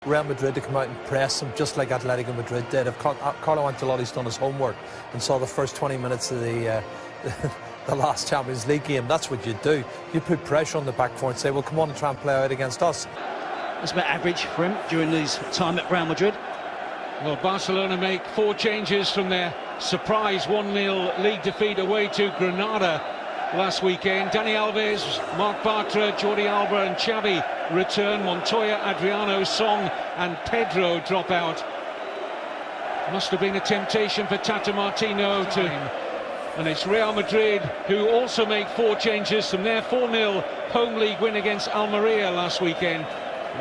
Real Madrid to come out and press them just like Atletico Madrid did. If Carlo Ancelotti's done his homework and saw the first 20 minutes of the the last Champions League game, that's what you do. You put pressure on the back four and say, well, come on and try and play out against us. That's about average for him during his time at Real Madrid. Well, Barcelona make 4 changes from their surprise 1-0 league defeat away to Granada last weekend. Dani Alves, Marc Bartra, Jordi Alba and Xavi return. Montoya, Adriano, Song and Pedro drop out. Must have been a temptation for Tata Martino to... And it's Real Madrid who also make 4 changes from their 4-0 home league win against Almeria last weekend.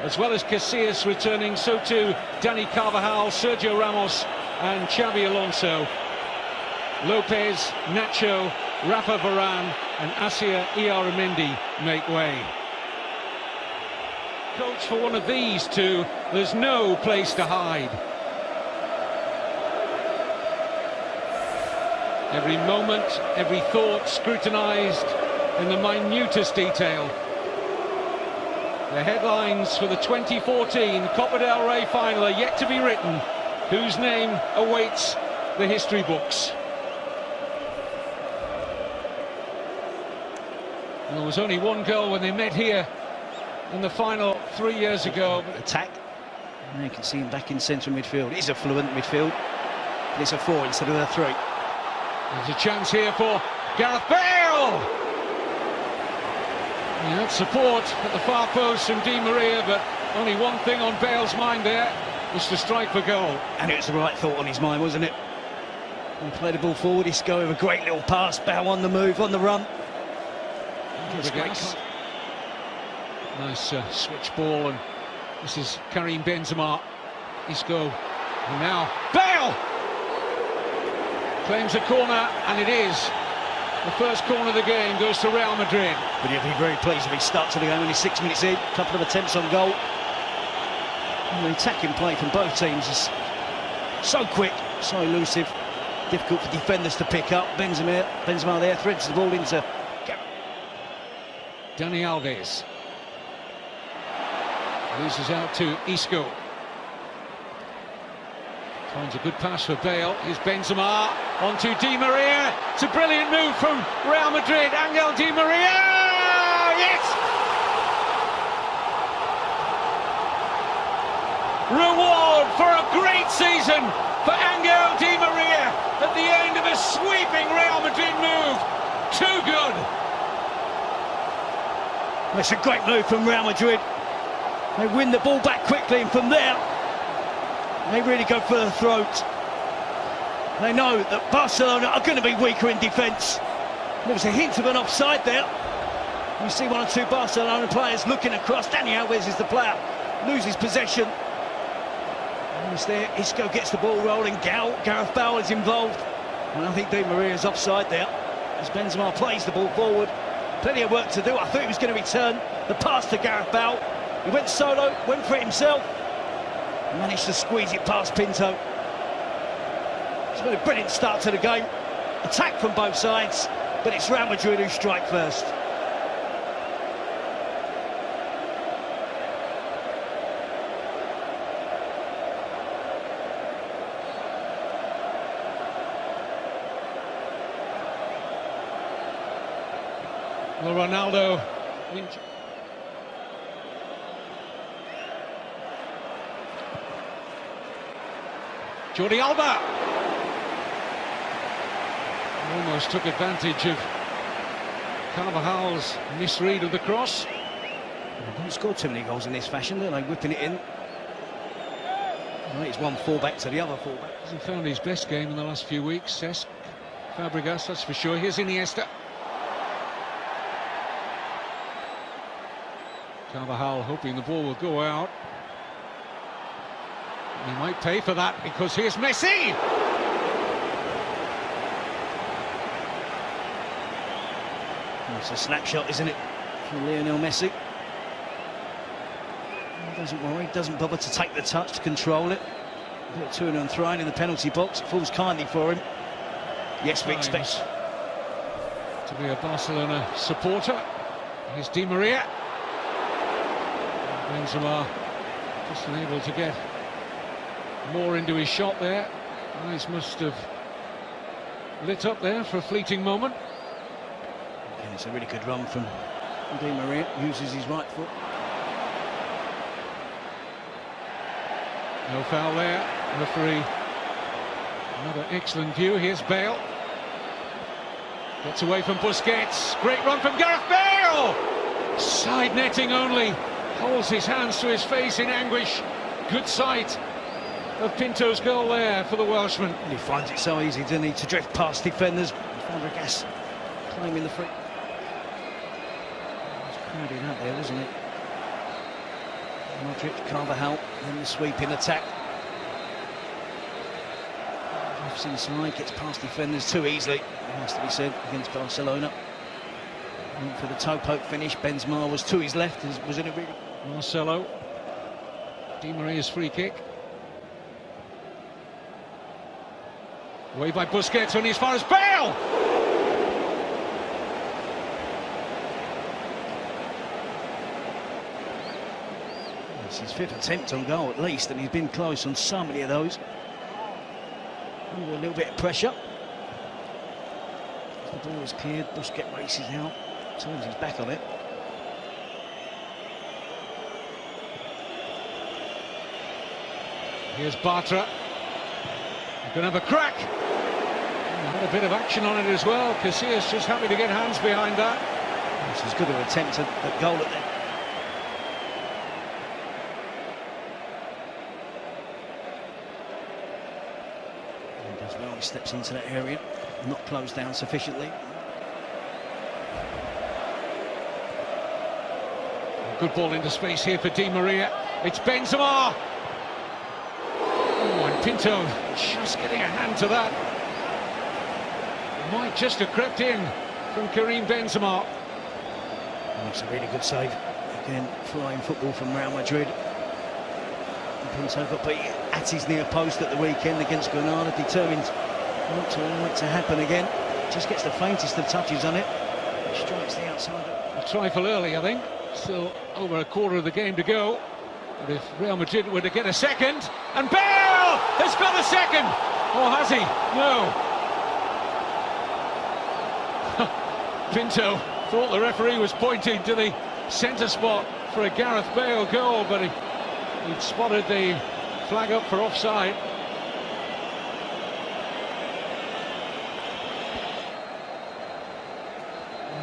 As well as Casillas returning, so too Dani Carvajal, Sergio Ramos and Xabi Alonso. Lopez, Nacho, Rafa Varane and Asia Iaramendi make way. Coach for one of these two, there's no place to hide. Every moment, every thought scrutinised in the minutest detail. The headlines for the 2014 Copa del Rey final are yet to be written. Whose name awaits the history books? Well, there was only 1 goal when they met here in the final 3 years ago. Attack. Now you can see him back in central midfield. He's a fluent midfield. It's a 4 instead of a 3. There's a chance here for Gareth Bale! He had support at the far post from Di Maria, but only one thing on Bale's mind there was to strike for goal. And it was the right thought on his mind, wasn't it? He played the ball forward, he's going with a great little pass, Bale on the move, on the run. Nice switch ball, and this is Karim Benzema. Isco, and now Bale! Claims a corner, and it is. The first corner of the game goes to Real Madrid. But he'll be very pleased if he starts to the game only 6 minutes in. A couple of attempts on goal. And the attacking play from both teams is so quick, so elusive. Difficult for defenders to pick up. Benzema there threads the ball into Dani Alves. Loses out to Isco. Finds a good pass for Bale. Here's Benzema onto Di Maria. It's a brilliant move from Real Madrid. Angel Di Maria! Yes! Reward for a great season for Angel Di Maria at the end of a sweeping Real Madrid move. Too good. It's a great move from Real Madrid. They win the ball back quickly, and from there they really go for the throat. They know that Barcelona are going to be weaker in defence. There was a hint of an offside there. You see 1 or 2 Barcelona players looking across. Dani Alves is the player, loses possession. And he's there, Isco gets the ball rolling, Gareth Bale is involved. And I think Di Maria's offside there, as Benzema plays the ball forward. Plenty of work to do. I thought he was going to return the pass to Gareth Bale. He went solo, went for it himself. Managed to squeeze it past Pinto. It's been a brilliant start to the game. Attack from both sides, but it's Real Madrid who strike first. Well, Ronaldo... Jordi Alba almost took advantage of Carvajal's misread of the cross. They don't score too many goals in this fashion, do they? Whipping it in. Well, it's one fullback to the other fullback. Hasn't found his best game in the last few weeks, Cesc Fabregas, that's for sure. Here's Iniesta. Carvajal hoping the ball will go out. He might pay for that, because here's Messi! It's a snapshot, isn't it, from Lionel Messi? He doesn't worry, doesn't bother to take the touch, to control it. Got 2 and thrown in the penalty box, it falls kindly for him. Yes, we expect to be a Barcelona supporter. Here's Di Maria. Benzema Just unable to get more into his shot there. Eyes must have lit up there for a fleeting moment. And it's a really good run from Di Maria, uses his right foot. No foul there. Referee, another excellent view. Here's Bale. Gets away from Busquets. Great run from Gareth Bale! Side netting only. Holds his hands to his face in anguish. Good sight of Pinto's goal there for the Welshman. And he finds it so easy, doesn't he, to drift past defenders. Fabregas claiming the free. It's crowded out there, isn't it? Modric, Carvajal, then the sweeping attack. Drifts inside, gets past defenders too easily, it has to be said, against Barcelona. Went for the toe poke finish. Benzema was to his left, was in a really... Marcelo. Di Maria's free kick. Away by Busquets, only as far as Bale! It's his fifth attempt on goal at least, and he's been close on so many of those. Under a little bit of pressure. The ball is cleared, Busquets races out, turns his back on it. Here's Bartra. He's going to have a crack. Had a bit of action on it as well. Casillas just happy to get hands behind that. It's as good an attempt at goal at that. He does well, he steps into that area, not closed down sufficiently. Good ball into space here for Di Maria. It's Benzema. Oh, and Pinto just getting a hand to that. Might just have crept in from Karim Benzema. That's a really good save. Again, flying football from Real Madrid. Pinto got beat at his near post at the weekend against Granada, determined not to allow it to happen again. Just gets the faintest of touches on it. Strikes the outside. A trifle early, I think. Still over a quarter of the game to go. But if Real Madrid were to get a second, and Bale has got a second! Or has he? No. Pinto thought the referee was pointing to the centre spot for a Gareth Bale goal, but he'd spotted the flag up for offside.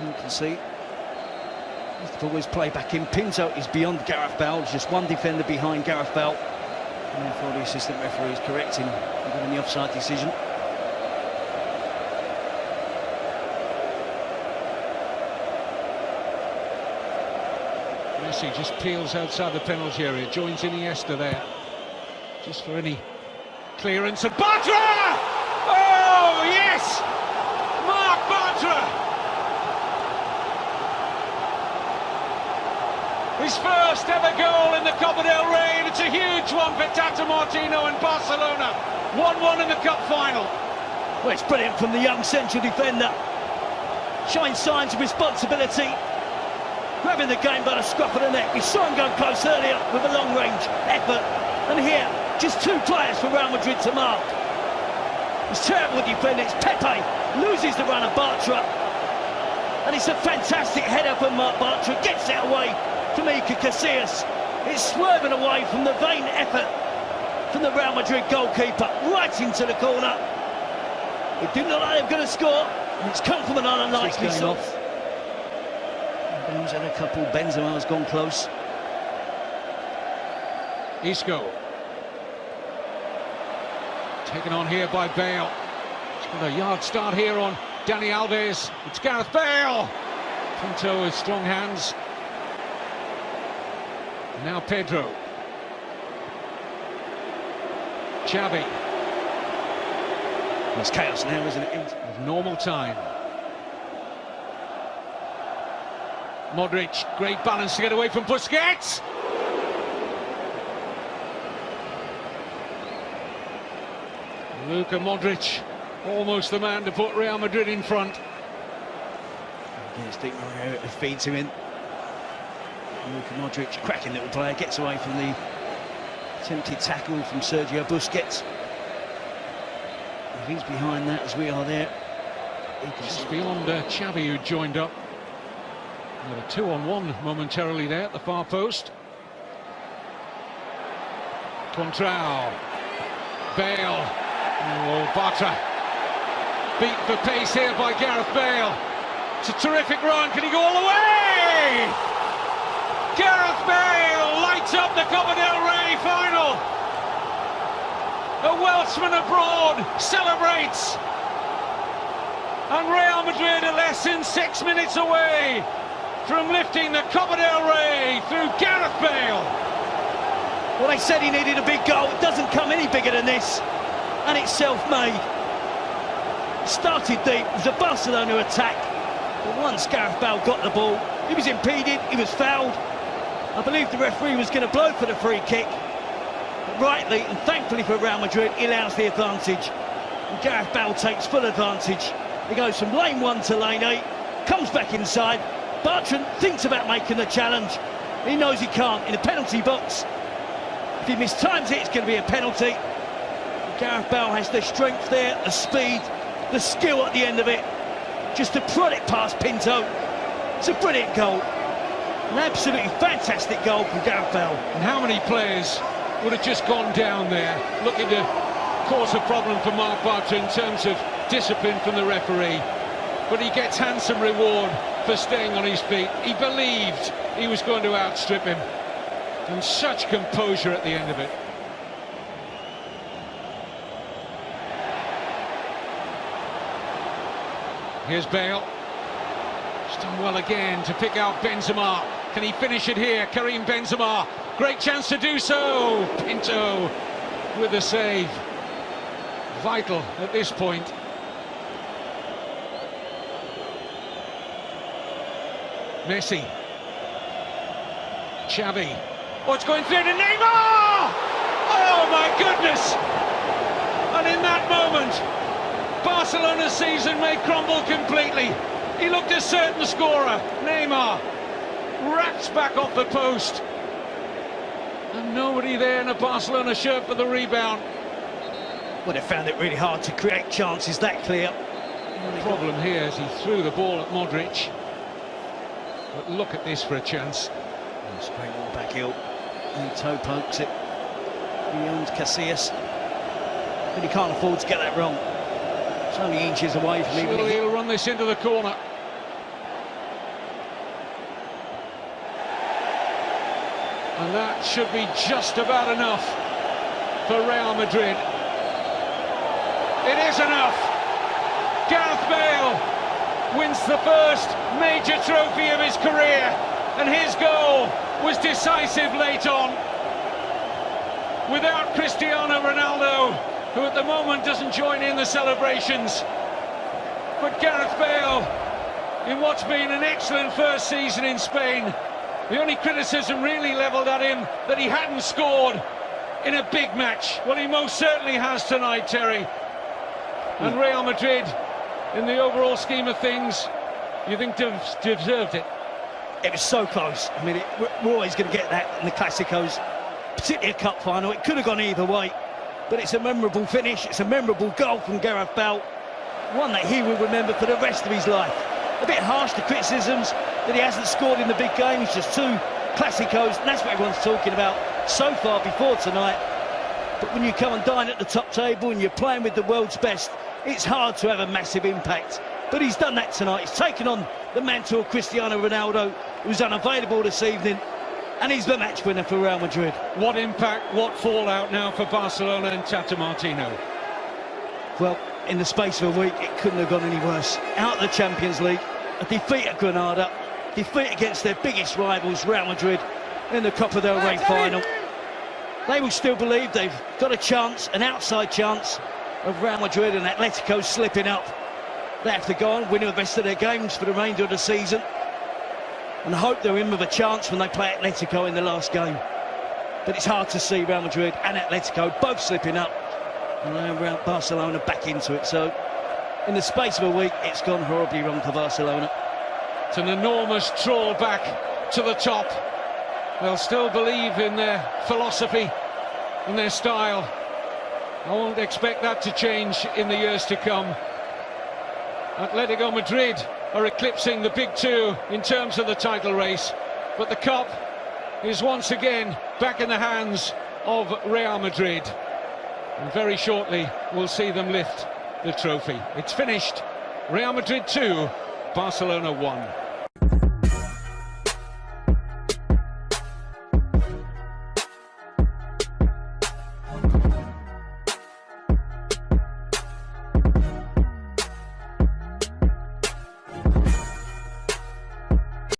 You can see the ball is played back in. Pinto is beyond Gareth Bale. There's just one defender behind Gareth Bale. And therefore the assistant referee is correct in giving the offside decision. Messi just peels outside the penalty area, joins Iniesta there, just for any clearance. And Bartra! Oh, yes! Marc Bartra! His first ever goal in the Copa del Rey, and it's a huge one for Tata Martino and Barcelona. 1-1 in the cup final. Well, it's brilliant from the young central defender. Showing signs of responsibility. Grabbing the game by the scruff of the neck. We saw him go close earlier with a long-range effort. And here, just two players for Real Madrid to mark. It's terrible defending. It's Pepe. Loses the run of Bartra. And it's a fantastic header from Marc Bartra. Gets it away from Iker Casillas. It's swerving away from the vain effort from the Real Madrid goalkeeper. Right into the corner. It didn't look like they were going to score. And it's come from an unlikely source. Bale's had a couple. Benzema's gone close. Isco. Taken on here by Bale. He's got a yard start here on Dani Alves. It's Gareth Bale. Pinto with strong hands. Now Pedro. Xavi. It's chaos now, isn't it? Of normal time. Modric, great balance to get away from Busquets. Luka Modric, almost the man to put Real Madrid in front. It's Di Maria who feeds him in. Luka Modric, cracking little player, gets away from the Attempted tackle from Sergio Busquets. If he's behind that, as we are there, he can Just beyond Xavi, who joined up. With a 2-on-1 momentarily there at the far post. Contrao. Bale. Oh, Bartra. Beat for pace here by Gareth Bale. It's a terrific run. Can he go all the way? Gareth Bale lights up the Copa del Rey final. A Welshman abroad celebrates. And Real Madrid are less than 6 minutes away from lifting the Copa del Rey through Gareth Bale. Well, they said he needed a big goal. It doesn't come any bigger than this. And it's self-made. Started deep. It was a Barcelona attack. But once Gareth Bale got the ball, he was impeded, he was fouled. I believe the referee was going to blow for the free kick. But rightly, and thankfully for Real Madrid, he allows the advantage. And Gareth Bale takes full advantage. He goes from lane 1 to lane 8, comes back inside. Bartra thinks about making the challenge. He knows he can't. In the penalty box, if he mistimes it, it's going to be a penalty. Gareth Bale has the strength there, the speed, the skill at the end of it, just to prod it past Pinto. It's a brilliant goal. An absolutely fantastic goal from Gareth Bale. And how many players would have just gone down there looking to cause a problem for Marc Bartra in terms of discipline from the referee? But he gets handsome reward for staying on his feet. He believed he was going to outstrip him. And such composure at the end of it. Here's Bale. He's done well again to pick out Benzema. Can he finish it here? Karim Benzema. Great chance to do so. Pinto with the save. Vital at this point. Messi. Xavi. Oh, it's going through to Neymar! Oh my goodness! And in that moment, Barcelona's season may crumble completely. He looked a certain scorer. Neymar racks back off the post. And nobody there in a Barcelona shirt for the rebound. Well, they found it really hard to create chances that clear. The problem here is he threw the ball at Modric. But look at this for a chance. Straight on back heel. And he toe pokes it beyond Casillas. But he can't afford to get that wrong. It's only inches away from even. Surely he'll run this into the corner. And that should be just about enough for Real Madrid. It is enough. Gareth Bale wins the first major trophy of his career, and his goal was decisive late on. Without Cristiano Ronaldo, who at the moment doesn't join in the celebrations, but Gareth Bale, in what's been an excellent first season in Spain, the only criticism really levelled at him that he hadn't scored in a big match. Well, he most certainly has tonight, Terry. And Real Madrid, in the overall scheme of things, you think deserved it? It was so close. I mean, we're always going to get that in the Clásicos, particularly a cup final. It could have gone either way, but it's a memorable finish. It's a memorable goal from Gareth Bale, one that he will remember for the rest of his life. A bit harsh, the criticisms that he hasn't scored in the big games, just 2 Clásicos, and that's what everyone's talking about so far before tonight. But when you come and dine at the top table and you're playing with the world's best, it's hard to have a massive impact. But he's done that tonight. He's taken on the mantle of Cristiano Ronaldo, who's unavailable this evening, and he's the match winner for Real Madrid. What impact, what fallout now for Barcelona and Tata Martino? Well, in the space of a week, it couldn't have gone any worse. Out of the Champions League, a defeat at Granada, defeat against their biggest rivals, Real Madrid, in the Copa del Rey final. They will still believe they've got a chance, an outside chance, of Real Madrid and Atletico slipping up. They have to go on, win the rest of their games for the remainder of the season, and hope they're in with a chance when they play Atletico in the last game. But it's hard to see Real Madrid and Atletico both slipping up, and now Barcelona back into it. So in the space of a week, it's gone horribly wrong for Barcelona. It's an enormous trawl back to the top. They'll still believe in their philosophy and their style. I won't expect that to change in the years to come. Atletico Madrid are eclipsing the big two in terms of the title race, but the cup is once again back in the hands of Real Madrid, and very shortly we'll see them lift the trophy. It's finished. Real Madrid 2, Barcelona 1.